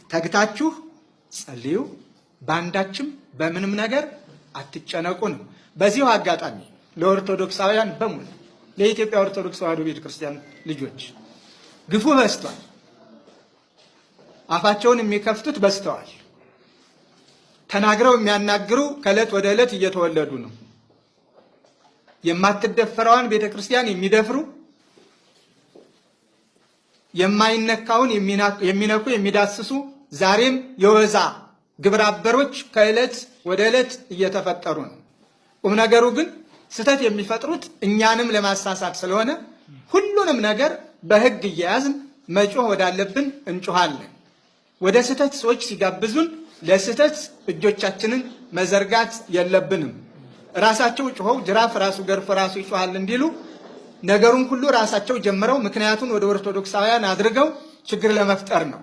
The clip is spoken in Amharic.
ተግታችሁ ጸልዩ፣ ባንዳችም በምንም ነገር አትጨነቁ ነው። በዚሁ አጋጣሚ ለኦርቶዶክሳውያን በሙሉ ለኢትዮጵያ ኦርቶዶክስ ተዋሕዶ ቤተክርስቲያን ልጆች ግፉ በዝቷል። አፋቸውን የሚከፍቱት በዝተዋል። ተናግረው የሚያናግሩ ከዕለት ወደ ዕለት እየተወለዱ ነው። የማትደፈረዋን ቤተክርስቲያን የሚደፍሩ የማይነካውን የሚነኩ የሚዳስሱ ዛሬም የወዛ ግብረ አበሮች ከዕለት ወደ ዕለት እየተፈጠሩ ነው። ቁም ነገሩ ግን ስተት የሚፈጥሩት እኛንም ለማሳሳት ስለሆነ ሁሉንም ነገር በሕግ እየያዝን መጮህ ወዳለብን እንጮሃለን። ወደ ስተት ሰዎች ሲጋብዙን ለስተት እጆቻችንን መዘርጋት የለብንም። ራሳቸው ጮኸው ጅራፍ ራሱ ገርፎ ራሱ ይጮሃል እንዲሉ ነገሩን ሁሉ ራሳቸው ጀምረው ምክንያቱን ወደ ኦርቶዶክሳውያን አድርገው ችግር ለመፍጠር ነው።